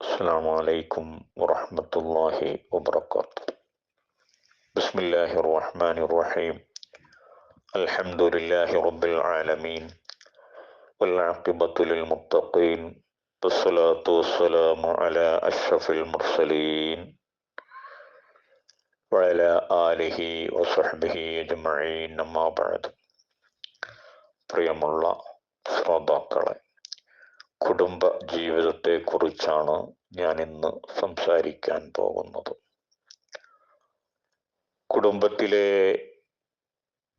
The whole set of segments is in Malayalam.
السلام عليكم ورحمة الله وبركاته. بسم الله الرحمن الرحيم. الحمد لله رب العالمين والعاقبة للمتقين والصلاة والسلام على أشرف المرسلين وعلى آله وصحبه أجمعين أما بعد. പ്രിയമുള്ള ശ്രോതാക്കളെ, കുടുംബ ജീവിതത്തെക്കുറിച്ചാണ് ഞാൻ ഇന്ന് സംസാരിക്കാൻ പോകുന്നത്. കുടുംബത്തിലെ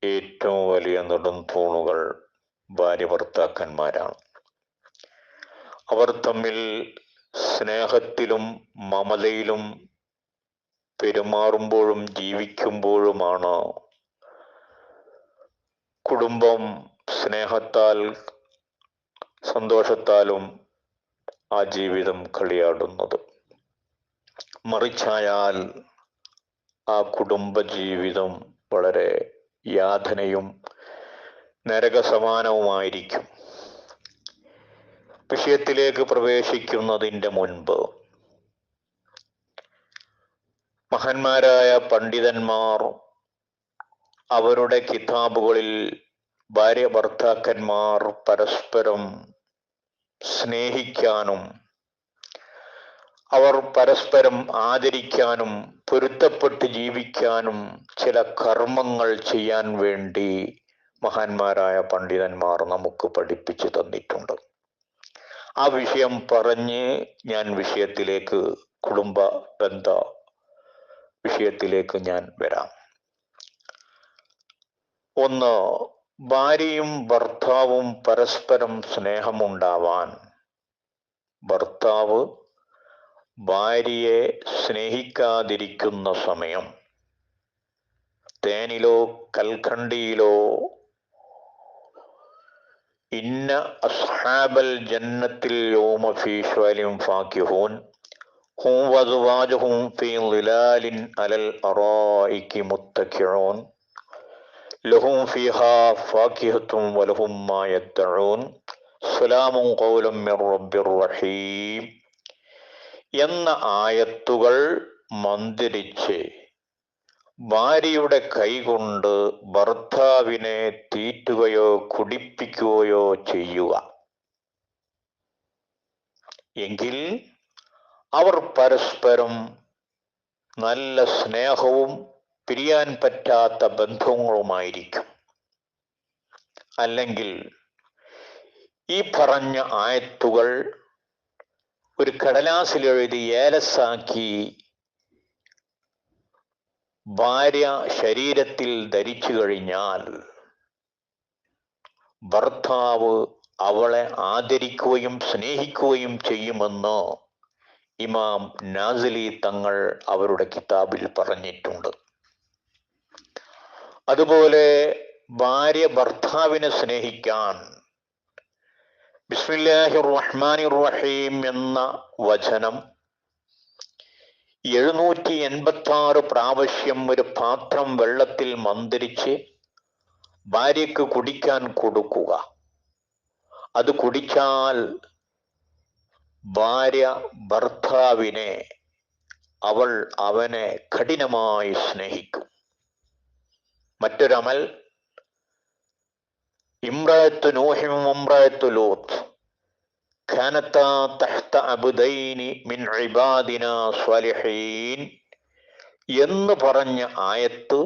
ഏറ്റവും വലിയ നെടുംതൂണുകൾ ഭാര്യ ഭർത്താക്കന്മാരാണ്. അവർ തമ്മിൽ സ്നേഹത്തിലും മമതയിലും പെരുമാറുമ്പോഴും ജീവിക്കുമ്പോഴുമാണ് കുടുംബം സ്നേഹത്താൽ സന്തോഷത്താലും ആ ജീവിതം കളിയാടുന്നത്. മറിച്ചായാൽ ആ കുടുംബ ജീവിതം വളരെ യാതനയും നരകസമാനവുമായിരിക്കും. വിഷയത്തിലേക്ക് പ്രവേശിക്കുന്നതിൻ്റെ മുൻപ് മഹാന്മാരായ പണ്ഡിതന്മാർ അവരുടെ കിതാബുകളിൽ ഭാര്യ ഭർത്താക്കന്മാർ പരസ്പരം സ്നേഹിക്കാനും അവർ പരസ്പരം ആദരിക്കാനും പൊരുത്തപ്പെട്ട് ജീവിക്കാനും ചില കർമ്മങ്ങൾ ചെയ്യാൻ വേണ്ടി മഹാന്മാരായ പണ്ഡിതന്മാർ നമുക്ക് പഠിപ്പിച്ചു തന്നിട്ടുണ്ട്. ആ വിഷയം പറഞ്ഞ് ഞാൻ കുടുംബ ബന്ധ വിഷയത്തിലേക്ക് ഞാൻ വരാം. ഒന്ന്, ഭാര്യയും ഭർത്താവും പരസ്പരം സ്നേഹമുണ്ടാവാൻ ഭർത്താവ് ഭാര്യയെ സ്നേഹിക്കാതിരിക്കുന്ന സമയം തേനിലോ കൽക്കണ്ടിയിലോ ഇന്ന അസ്ഹാബൽ ജന്നത്തിൽ യൗമ ഫീ ശുഅലിൻ ഫാകിഹൂൻ ഹും വസ്വാജുഹും ഫീ ളിലാലിൻ അലൽ അറായികി മുത്തഖിഊൻ ലഹും ഫീഹാ ഫാകിഹത്തുൻ വലഹും മാ യദ്ദഊൻ സലാമുൻ ഖൗലൻ മിർ റബ്ബിർ റഹീം എന്ന ആയത്തുകൾ മന്ത്രിച്ച് ഭാര്യയുടെ കൈകൊണ്ട് ഭർത്താവിനെ തീറ്റുകയോ കുടിപ്പിക്കുകയോ ചെയ്യുക എങ്കിൽ അവർ പരസ്പരം നല്ല സ്നേഹവും പിരിയാൻ പറ്റാത്ത ബന്ധങ്ങളുമായിരിക്കും. അല്ലെങ്കിൽ ഈ പറഞ്ഞ ആയത്തുകൾ ഒരു കടലാസിൽ എഴുതി ഏലസാക്കി ഭാര്യ ശരീരത്തിൽ ധരിച്ചു കഴിഞ്ഞാൽ ഭർത്താവ് അവളെ ആദരിക്കുകയും സ്നേഹിക്കുകയും ചെയ്യുമെന്ന് ഇമാം നാസിലി തങ്ങൾ അവരുടെ കിതാബിൽ പറഞ്ഞിട്ടുണ്ട്. അതുപോലെ ഭാര്യ ഭർത്താവിനെ സ്നേഹിക്കാൻ ബിസ്മില്ലാഹിർ റഹ്മാനിർ റഹീം എന്ന വചനം 786 പ്രാവശ്യം ഒരു പാത്രം വെള്ളത്തിൽ മന്ത്രിച്ച് ഭാര്യയ്ക്ക് കുടിക്കാൻ കൊടുക്കുക. അത് കുടിച്ചാൽ ഭാര്യ ഭർത്താവിനെ അവനെ കഠിനമായി സ്നേഹിക്കും. മറ്റൊരമൽ ഇംറഅത്തു നൂഹിൻ വഇംറഅത്തു ലൂത്ത് കാനത്താ തഹ്ത അബ്ദൈനി മിൻ ഇബാദിനാ സ്വാലിഹീൻ എന്ന് പറഞ്ഞ ആയത്ത്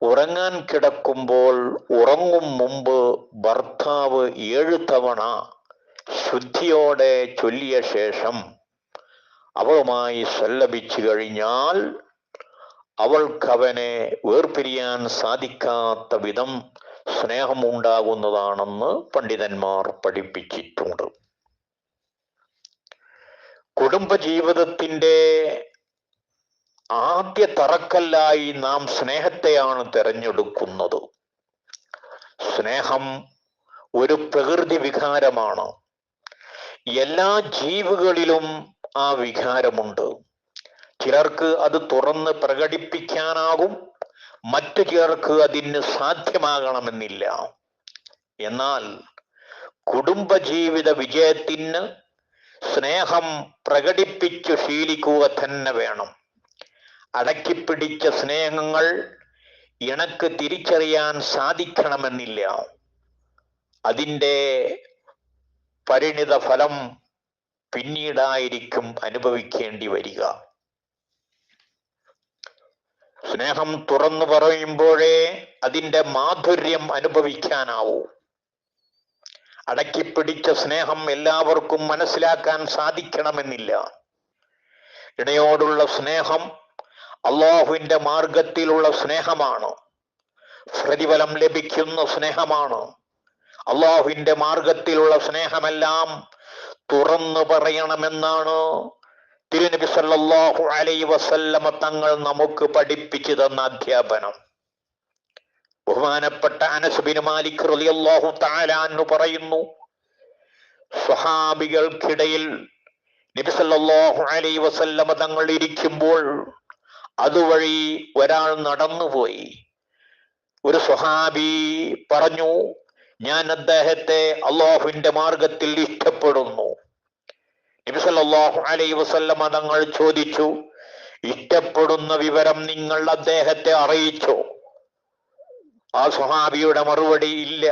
ഉറങ്ങാൻ കിടക്കുമ്പോൾ ഉറങ്ങും മുമ്പ് ഭർത്താവ് 7 തവണ ശുദ്ധിയോടെ ചൊല്ലിയ ശേഷം അവളുമായി സല്ലപിച്ചു കഴിഞ്ഞാൽ അവൾക്കവനെ വേർപിരിയാൻ സാധിക്കാത്ത വിധം സ്നേഹമുണ്ടാകുന്നതാണെന്ന് പണ്ഡിതന്മാർ പഠിപ്പിച്ചിട്ടുണ്ട്. കുടുംബജീവിതത്തിൻ്റെ ആദ്യ തറക്കല്ലായി നാം സ്നേഹത്തെയാണ് തിരഞ്ഞെടുക്കുന്നത്. സ്നേഹം ഒരു പ്രകൃതി വികാരമാണ്. എല്ലാ ജീവികളിലും ആ വികാരമുണ്ട്. ചിലർക്ക് അത് തുറന്ന് പ്രകടിപ്പിക്കാനാകും, മറ്റു ചിലർക്ക് അതിന് സാധ്യമാകണമെന്നില്ല. എന്നാൽ കുടുംബജീവിത വിജയത്തിന് സ്നേഹം പ്രകടിപ്പിച്ചു ശീലിക്കുക തന്നെ വേണം. അടക്കിപ്പിടിച്ച സ്നേഹങ്ങൾ ഇണക്ക് തിരിച്ചറിയാൻ സാധിക്കണമെന്നില്ല. അതിൻ്റെ പരിണിത ഫലം പിന്നീടായിരിക്കും അനുഭവിക്കേണ്ടി വരിക. സ്നേഹം തുറന്നു പറയുമ്പോഴേ അതിൻ്റെ മാധുര്യം അനുഭവിക്കാനാവൂ. അടക്കിപ്പിടിച്ച സ്നേഹം എല്ലാവർക്കും മനസ്സിലാക്കാൻ സാധിക്കണമെന്നില്ല. ഇണയോടുള്ള സ്നേഹം അള്ളാഹുവിൻ്റെ മാർഗത്തിലുള്ള സ്നേഹമാണ്. പ്രതിഫലം ലഭിക്കുന്ന സ്നേഹമാണ്. അള്ളാഹുവിൻ്റെ മാർഗത്തിലുള്ള സ്നേഹമെല്ലാം തുറന്നു പറയണമെന്നാണ് തിരുനബി സല്ലല്ലാഹു അലൈഹി വസല്ലമ തങ്ങൾ നമുക്ക് പഠിപ്പിച്ചു തന്ന അധ്യാപനം. ബഹുമാനപ്പെട്ട അനസ് ബിൻ മാലിക് റളിയല്ലാഹു തആല അൻഹു പറയുന്നു, സ്വഹാബികൾക്കിടയിൽ നബി സല്ലല്ലാഹു അലൈഹി വസല്ലമ തങ്ങൾ ഇരിക്കുമ്പോൾ അതുവഴി ഒരാൾ നടന്നുപോയി. ഒരു സ്വഹാബി പറഞ്ഞു, ഞാൻ അദ്ദേഹത്തെ അള്ളാഹുവിന്റെ മാർഗത്തിൽ ഇഷ്ടപ്പെടുന്നു. നബി സല്ലല്ലാഹു അലൈഹി വസല്ലമ തങ്ങൾ ചോദിച്ചു, ഇഷ്ടപ്പെടുന്ന വിവരം നിങ്ങൾ അദ്ദേഹത്തെ അറിയിച്ചോ? ആ സ്വഹാബിയുടെ മറുപടി ഇല്ല.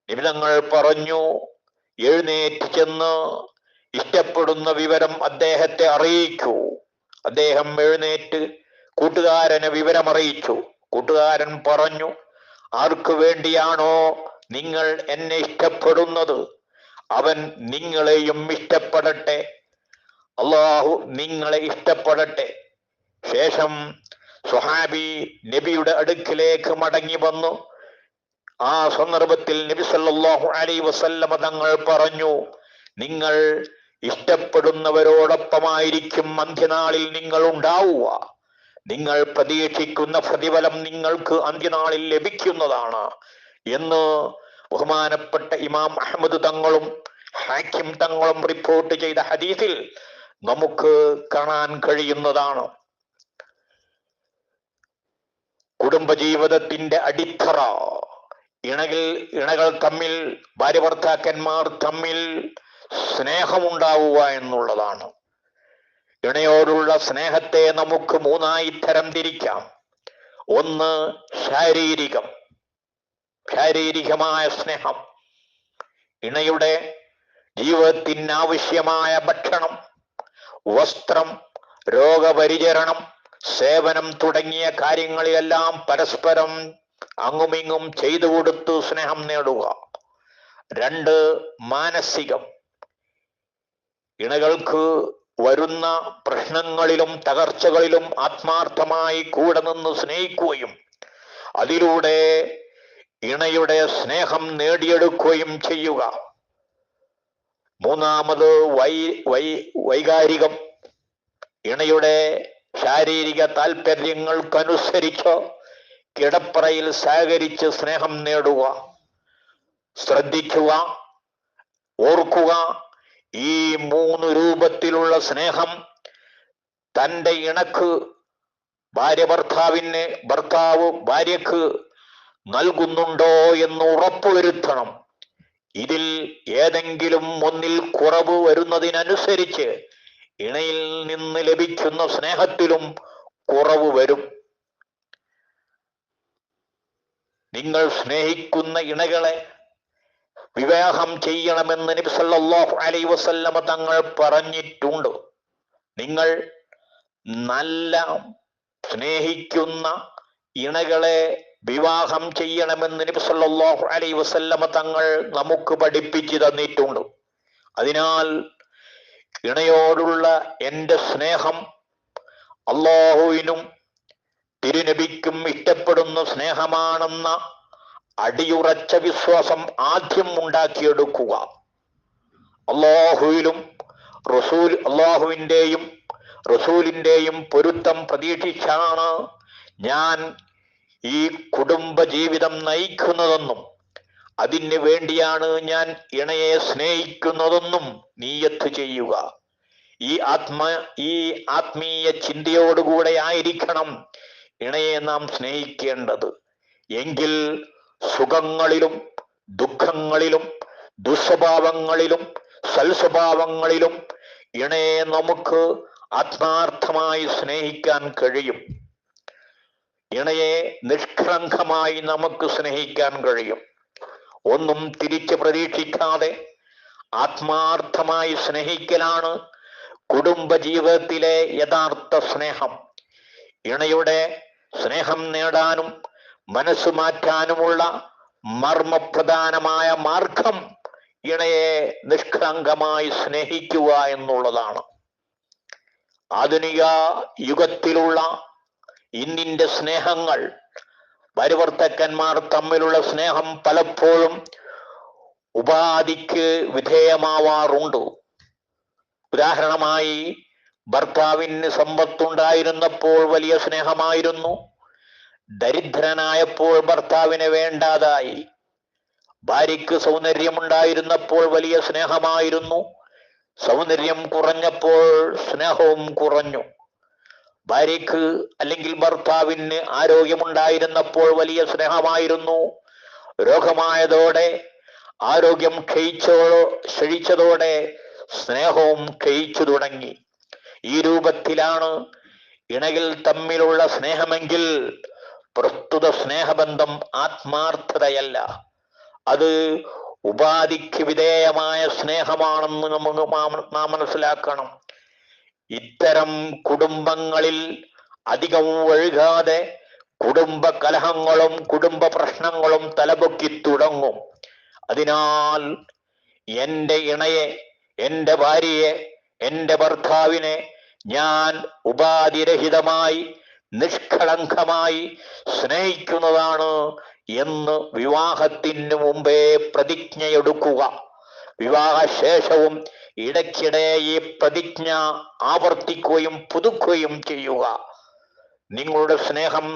നബി തങ്ങൾ പറഞ്ഞു, എഴുന്നേറ്റ് ചെന്ന് ഇഷ്ടപ്പെടുന്ന വിവരം അദ്ദേഹത്തെ അറിയിക്കൂ. അദ്ദേഹം എഴുന്നേറ്റ് കൂട്ടുകാരനെ വിവരമറിയിച്ചു. കൂട്ടുകാരൻ പറഞ്ഞു, ആർക്കു വേണ്ടിയാണോ നിങ്ങൾ എന്നെ ഇഷ്ടപ്പെടുന്നത് അവൻ നിങ്ങളെയും ഇഷ്ടപ്പെടട്ടെ. അള്ളാഹു നിങ്ങളെ ഇഷ്ടപ്പെടട്ടെ. ശേഷം സ്വഹാബി നബിയുടെ അടുക്കിലേക്ക് മടങ്ങി വന്നു. ആ സന്ദർഭത്തിൽ നബി സല്ലല്ലാഹു അലൈഹി വസല്ലമ തങ്ങൾ പറഞ്ഞു, നിങ്ങൾ ഇഷ്ടപ്പെടുന്നവരോടൊപ്പമായിരിക്കും അന്ത്യനാളിൽ നിങ്ങൾ ഉണ്ടാവുക. നിങ്ങൾ പ്രതീക്ഷിക്കുന്ന പ്രതിഫലം നിങ്ങൾക്ക് അന്ത്യനാളിൽ ലഭിക്കുന്നതാണ് എന്ന് ബഹുമാനപ്പെട്ട ഇമാം അഹ്മദ് തങ്ങളും ഹാക്കിം തങ്ങളും റിപ്പോർട്ട് ചെയ്ത ഹദീസിൽ നമുക്ക് കാണാൻ കഴിയുന്നതാണ്. കുടുംബജീവിതത്തിന്റെ അടിത്തറ ഇണകൾ തമ്മിൽ, ഭാര്യ ഭർത്താക്കന്മാർ തമ്മിൽ സ്നേഹമുണ്ടാവുക എന്നുള്ളതാണ്. ഇണയോടുള്ള സ്നേഹത്തെ നമുക്ക് മൂന്നായി തരം തിരിക്കാം. ഒന്ന് ശാരീരികമായ സ്നേഹം. ഇണയുടെ ജീവിതത്തിന് ആവശ്യമായ ഭക്ഷണം, വസ്ത്രം, രോഗപരിചരണം, സേവനം തുടങ്ങിയ കാര്യങ്ങളിലെല്ലാം പരസ്പരം അങ്ങുമിങ്ങും ചെയ്തു കൊടുത്ത് സ്നേഹം നേടുക. രണ്ട്, മാനസികം. ഇണകൾക്ക് വരുന്ന പ്രശ്നങ്ങളിലും തകർച്ചകളിലും ആത്മാർത്ഥമായി കൂടെ നിന്ന് സ്നേഹിക്കുകയും അതിലൂടെ ഇണയുടെ സ്നേഹം നേടിയെടുക്കുകയും ചെയ്യുക. മൂന്നാമത് വൈകാരികം. ഇണയുടെ ശാരീരിക താല്പര്യങ്ങൾക്കനുസരിച്ച് കിടപ്പറയിൽ സഹകരിച്ച് സ്നേഹം നേടുക. ശ്രദ്ധിക്കുക, ഓർക്കുക, ഈ മൂന്ന് രൂപത്തിലുള്ള സ്നേഹം തൻ്റെ ഇണക്ക്, ഭർത്താവ് ഭാര്യക്ക് നൽകുന്നുണ്ടോ എന്ന് ഉറപ്പുവരുത്തണം. ഇതിൽ ഏതെങ്കിലും ഒന്നിൽ കുറവ് വരുന്നതിനനുസരിച്ച് ഇണയിൽ നിന്ന് ലഭിക്കുന്ന സ്നേഹത്തിലും കുറവ് വരും. നിങ്ങൾ സ്നേഹിക്കുന്ന ഇണകളെ വിവാഹം ചെയ്യണമെന്ന് നബി സല്ലല്ലാഹു അലൈഹി വസല്ലമ തങ്ങൾ പറഞ്ഞിട്ടുണ്ട്. നിങ്ങൾ നല്ല സ്നേഹിക്കുന്ന ഇണകളെ വിവാഹം ചെയ്യണമെന്ന് നബി സല്ലല്ലാഹു അലൈഹി വസല്ലമ തങ്ങൾ നമുക്ക് പഠിപ്പിച്ചു തന്നിട്ടുണ്ട്. അതിനാൽ ഇണയോടുള്ള എൻ്റെ സ്നേഹം അല്ലാഹുവിനും തിരുനബിക്കും ഇഷ്ടപ്പെടുന്ന സ്നേഹമാണെന്ന അടിയുറച്ച വിശ്വാസം ആദ്യം ഉണ്ടാക്കിയെടുക്കുക. അള്ളാഹുവിൻ്റെയും റസൂലിൻ്റെയും പൊരുത്തം പ്രതീക്ഷിച്ചാണ് ഞാൻ ഈ കുടുംബ ജീവിതം നയിക്കുന്നതെന്നും അതിന് വേണ്ടിയാണ് ഞാൻ ഇണയെ സ്നേഹിക്കുന്നതെന്നും നീയത്ത് ചെയ്യുക. ഈ ആത്മീയ ചിന്തയോടുകൂടെ ആയിരിക്കണം ഇണയെ നാം സ്നേഹിക്കേണ്ടത്. എങ്കിൽ സുഖങ്ങളിലും ദുഃഖങ്ങളിലും ദുസ്വഭാവങ്ങളിലും സൽസ്വഭാവങ്ങളിലും ഇണയെ നമുക്ക് ആത്മാർത്ഥമായി സ്നേഹിക്കാൻ കഴിയും. ഇണയെ നിഷ്കളങ്കമായി നമുക്ക് സ്നേഹിക്കാൻ കഴിയും. ഒന്നും തിരിച്ച് പ്രതീക്ഷിക്കാതെ ആത്മാർത്ഥമായി സ്നേഹിക്കലാണ് കുടുംബജീവിതത്തിലെ യഥാർത്ഥ സ്നേഹം. ഇണയുടെ സ്നേഹം നേടാനും മനസ്സു മാറ്റാനുമുള്ള മർമ്മപ്രധാനമായ മാർഗം ഇണയെ നിഷ്കളങ്കമായി സ്നേഹിക്കുക എന്നുള്ളതാണ്. ആധുനിക യുഗത്തിലുള്ള ഇന്നിന്റെ സ്നേഹങ്ങൾ, പരിവർത്തകന്മാർ തമ്മിലുള്ള സ്നേഹം പലപ്പോഴും ഉപാധിക്ക് വിധേയമാവാറുണ്ട്. ഉദാഹരണമായി, ഭർത്താവിന് സമ്പത്തുണ്ടായിരുന്നപ്പോൾ വലിയ സ്നേഹമായിരുന്നു. ദരിദ്രനായപ്പോൾ ഭർത്താവിനെ വേണ്ടാതായി. ഭാര്യയ്ക്ക് സൗന്ദര്യമുണ്ടായിരുന്നപ്പോൾ വലിയ സ്നേഹമായിരുന്നു. സൗന്ദര്യം കുറഞ്ഞപ്പോൾ സ്നേഹവും കുറഞ്ഞു. ഭാര്യയ്ക്ക് അല്ലെങ്കിൽ ഭർത്താവിന് ആരോഗ്യമുണ്ടായിരുന്നപ്പോൾ വലിയ സ്നേഹമായിരുന്നു. രോഗമായതോടെ, ആരോഗ്യം ക്ഷയിച്ചതോടെ സ്നേഹവും ക്ഷയിച്ചു തുടങ്ങി. ഈ രൂപത്തിലാണ് ഇണകൾ തമ്മിലുള്ള സ്നേഹമെങ്കിൽ പ്രസ്തുത സ്നേഹബന്ധം ആത്മാർത്ഥതയല്ല, അത് ഉപാധിക്ക് വിധേയമായ സ്നേഹമാണെന്ന് നമുക്ക് നാം മനസ്സിലാക്കണം. ഇത്തരം കുടുംബങ്ങളിൽ അധികം വഴുകാതെ കുടുംബ കലഹങ്ങളും കുടുംബ പ്രശ്നങ്ങളും തലപൊക്കി തുടങ്ങും. അതിനാൽ എൻ്റെ ഇണയെ, എൻ്റെ ഭാര്യയെ, എൻ്റെ ഭർത്താവിനെ ഞാൻ ഉപാധിരഹിതമായി നിഷ്കളങ്കമായി സ്നേഹിക്കുന്നതാണ് എന്ന് വിവാഹത്തിന് മുമ്പേ പ്രതിജ്ഞയെടുക്കുക. വിവാഹശേഷവും ഇടയ്ക്കിടെ ഈ പ്രതിജ്ഞ ആവർത്തിക്കുകയും പുതുക്കുകയും ചെയ്യുക. നിങ്ങളുടെ സ്നേഹം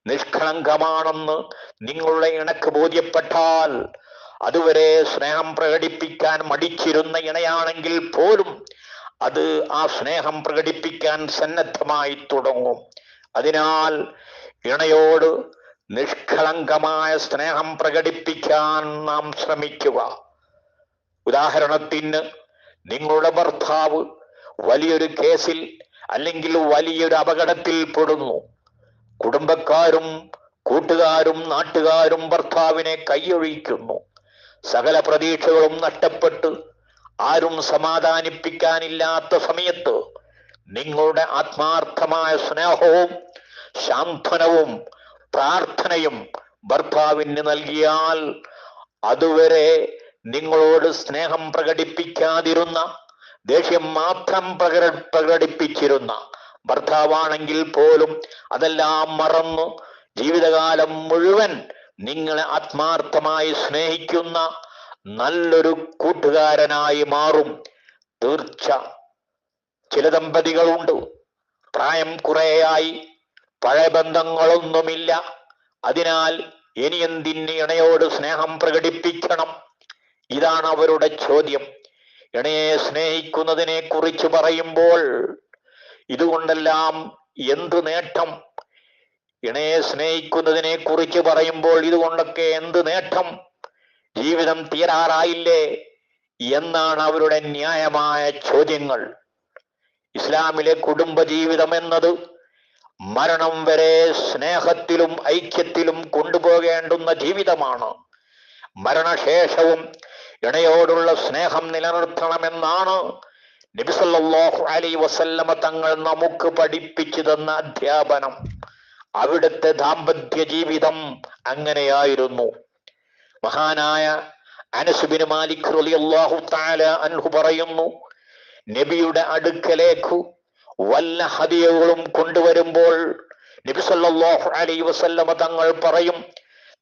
നിഷ്കളങ്കമാണെന്ന് നിങ്ങളുടെ ഇണക്ക് ബോധ്യപ്പെട്ടാൽ, അതുവരെ സ്നേഹം പ്രകടിപ്പിക്കാൻ മടിച്ചിരുന്ന ഇണയാണെങ്കിൽ പോലും അത് ആ സ്നേഹം പ്രകടിപ്പിക്കാൻ സന്നദ്ധമായി തുടങ്ങും. അതിനാൽ ഇണയോട് നിഷ്കളങ്കമായ സ്നേഹം പ്രകടിപ്പിക്കാൻ നാം ശ്രമിക്കുക. ഉദാഹരണത്തിന്, നിങ്ങളുടെ ഭർത്താവ് വലിയൊരു കേസിൽ അല്ലെങ്കിൽ വലിയൊരു അപകടത്തിൽ പെടുന്നു. കുടുംബക്കാരും കൂട്ടുകാരും നാട്ടുകാരും ഭർത്താവിനെ കൈയൊഴിക്കുന്നു. സകല പ്രതീക്ഷകളും നഷ്ടപ്പെട്ട് ആരും സമാധാനിപ്പിക്കാനില്ലാത്ത സമയത്ത് നിങ്ങളുടെ ആത്മാർത്ഥമായ സ്നേഹവും സാന്ത്വനവും പ്രാർത്ഥനയും ഭർത്താവിന് നൽകിയാൽ, അതുവരെ നിങ്ങളോട് സ്നേഹം പ്രകടിപ്പിക്കാതിരുന്ന, ദേഷ്യം മാത്രം പ്രകടിപ്പിച്ചിരുന്ന ഭർത്താവാണെങ്കിൽ പോലും അതെല്ലാം മറന്നു ജീവിതകാലം മുഴുവൻ നിങ്ങളെ ആത്മാർത്ഥമായി സ്നേഹിക്കുന്ന നല്ലൊരു കൂട്ടുകാരനായി മാറും. തീർച്ച. ചില ദമ്പതികളുണ്ട്, പ്രായം കുറേയായി, പഴയ ബന്ധങ്ങളൊന്നുമില്ല. അതിനാൽ ഇനി എന്തിന് ഇണയോട് സ്നേഹം പ്രകടിപ്പിക്കണം? ഇതാണ് അവരുടെ ചോദ്യം. ഇണയെ സ്നേഹിക്കുന്നതിനെ കുറിച്ച് പറയുമ്പോൾ ഇതുകൊണ്ടെല്ലാം എന്ത് നേട്ടം? ഇണയെ സ്നേഹിക്കുന്നതിനെ കുറിച്ച് പറയുമ്പോൾ ഇതുകൊണ്ടൊക്കെ എന്ത് നേട്ടം? ജീവിതം തീരാറായില്ലേ എന്നാണ് അവരുടെ ന്യായമായ ചോദ്യങ്ങൾ. ഇസ്ലാമിലെ കുടുംബജീവിതം എന്നത് മരണം വരെ സ്നേഹത്തിലും ഐക്യത്തിലും കൊണ്ടുപോകേണ്ടുന്ന ജീവിതമാണ്. മരണശേഷവും ഇണയോടുള്ള സ്നേഹം നിലനിർത്തണമെന്നാണ് നബി സല്ലല്ലാഹു അലൈഹി വസല്ലമ തങ്ങൾ നമുക്ക് പഠിപ്പിച്ചു തന്ന അധ്യാപനം. അവിടുത്തെ ദാമ്പത്യ ജീവിതം അങ്ങനെയായിരുന്നു. മഹാനായ അനസ് ബിൻ മാലിക് റളിയല്ലാഹു തആല അൻഹു പറയുന്നു, നബിയുടെ അടുക്കലേക്ക് വല്ല ഹദിയകളും കൊണ്ടുവരുമ്പോൾ നബി സല്ലല്ലാഹു അലൈഹി വസല്ലമ തങ്ങൾ പറയും,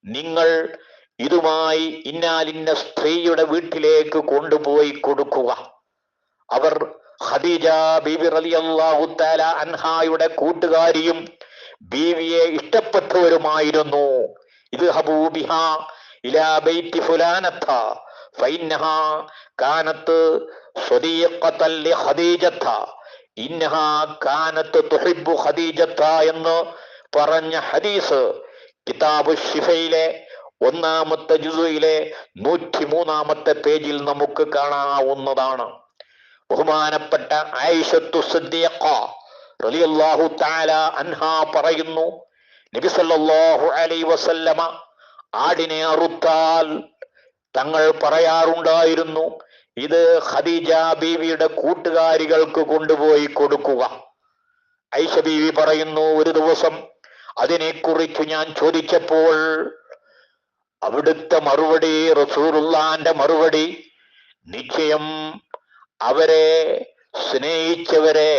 നിങ്ങൾ ഇതുമായി ഇന്നാലിന്ന സ്ത്രീയുടെ വീട്ടിലേക്ക് കൊണ്ടുപോയി കൊടുക്കുക. അവർ ഖദീജ ബീവി റളിയല്ലാഹു തആല അൻഹായുടെ കൂട്ടുകാരിയും ബീവിയെ ഇഷ്ടപ്പെട്ടവരുമായിരുന്നു. ഇദ്ഹബൂ ബിഹാ ഇലാ ബൈത്തി ഫുലാനത ഫഇന്നഹാ കാനത് സ്വദീഖതൻ ലിഖദീജത ഇന്നഹാ കാനത് തുഹിബ്ബു ഖദീജത എന്ന് പറഞ്ഞ ഹദീസ് കിതാബ് ഷിഫയിലെ 1-ാമത്തെ ജുസുയിലെ 103-ാമത്തെ പേജിൽ നമുക്ക് കാണാവുന്നതാണ്. ബഹുമാനപ്പെട്ട ആയിഷത്തു സിദ്ദീഖ റളിയല്ലാഹു തആല അൻഹാ പറയുന്നു, നബി സല്ലല്ലാഹു അലൈഹി വസല്ലമ ആടിനെ അറുത്താൽ തങ്ങൾ പറയാറുണ്ടായിരുന്നു, ഇത് ഖദീജ ബീവിയുടെ കൂട്ടുകാരികൾക്ക് കൊണ്ടുപോയി കൊടുക്കുക. ഐഷ ബീവി പറയുന്നു, ഒരു ദിവസം അതിനെക്കുറിച്ച് ഞാൻ ചോദിച്ചപ്പോൾ അവിടുത്തെ മറുപടി, റസൂലുള്ളാന്റെ മറുപടി, നിശ്ചയം അവരെ സ്നേഹിച്ചവരെ,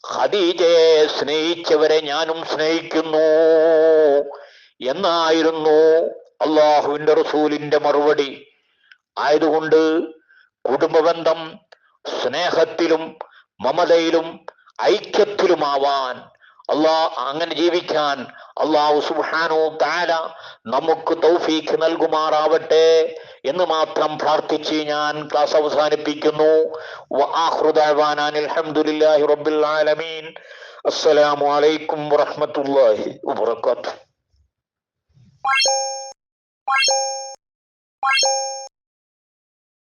ഖദീജയെ സ്നേഹിച്ചവരെ ഞാനും സ്നേഹിക്കുന്നു എന്നായിരുന്നു അള്ളാഹുവിന്റെ റസൂലിന്റെ മറുപടി. ആയതുകൊണ്ട് കുടുംബബന്ധം സ്നേഹത്തിലും മമതയിലും ഐക്യത്തിലുമാവാൻ, അങ്ങനെ ജീവിക്കാൻ അല്ലാഹു സുബ്ഹാനഹു തആല നമുക്ക് തൗഫീഖ് നൽകുമാറാവട്ടെ എന്ന് മാത്രം പ്രാർത്ഥിച്ച് ഞാൻ ക്ലാസ് അവസാനിപ്പിക്കുന്നു. വആഖിറു ദഅവാനാ അൽഹംദുലില്ലാഹി റബ്ബിൽ ആലമീൻ. അസ്സലാമു അലൈക്കും വറഹ്മത്തുള്ളാഹി വബറകാതുഹു.